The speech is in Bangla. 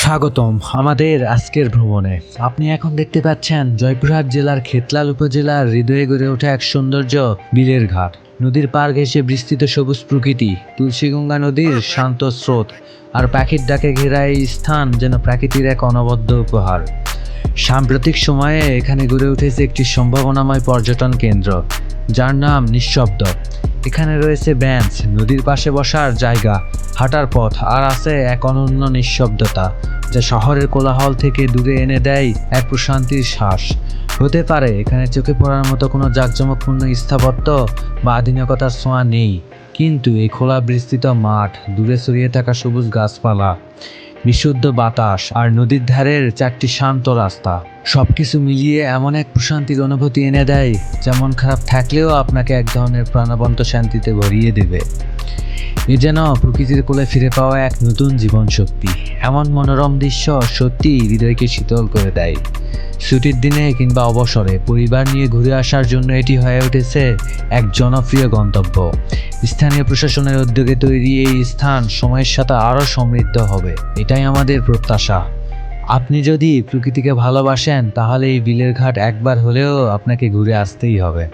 স্বাগতম আমাদের আজকের ভ্রমণে। আপনি এখন দেখতে পাচ্ছেন জয়পুরহাট জেলার খেতলাল উপজেলার হৃদয়ে গড়ে ওঠা এক সৌন্দর্য বিলের ঘাট। নদীর পার ঘেঁষে বিস্তৃত সবুজ প্রকৃতি, তুলসীগঙ্গা নদীর শান্ত স্রোত আর পাখির ডাকে ঘেরা এই স্থান যেন প্রকৃতির এক অনবদ্য উপহার। সাম্প্রতিক সময়ে এখানে গড়ে উঠেছে একটি সম্ভাবনাময় পর্যটন কেন্দ্র, যার নাম নিঃশব্দ। এখানে রয়েছে বেঞ্চ, নদীর পাশে বসার জায়গা, হাঁটার পথ, আর আছে এক অনন্য নিঃশব্দতা যা শহরের কোলাহল থেকে দূরে এনে দেয় এক প্রশান্তির শ্বাস। হতে পারে এখানে চোখে পড়ার মতো কোনো জাঁকজমকপূর্ণ স্থাপত্য বা আধুনিকতার ছোঁয়া নেই, কিন্তু এই খোলা বিস্তৃত মাঠ, দূরে ছড়িয়ে থাকা সবুজ গাছপালা, বিশুদ্ধ বাতাস আর নদীর ধারের চারটি শান্ত রাস্তা সবকিছু মিলিয়ে এমন এক প্রশান্তির অনুভূতি এনে দেয় যা মন খারাপ থাকলেও আপনাকে এক ধরনের প্রাণবন্ত শান্তিতে ভরিয়ে দেবে। এ যেন প্রকৃতির কোলে ফিরে পাওয়া এক নতুন জীবন শক্তি। এমন মনোরম দৃশ্য সত্যিই হৃদয়কে শীতল করে দেয়। ছুটির দিনে কিংবা অবসরে পরিবার নিয়ে ঘুরে আসার জন্য এটি হয়ে উঠেছে এক জনপ্রিয় গন্তব্য। স্থানীয় প্রশাসনের উদ্যোগে তৈরি এই স্থান সময়ের সাথে আরও সমৃদ্ধ হবে, এটাই আমাদের প্রত্যাশা। আপনি যদি প্রকৃতিকে ভালোবাসেন তাহলে এই বিলের ঘাট একবার হলেও আপনাকে ঘুরে আসতেই হবে।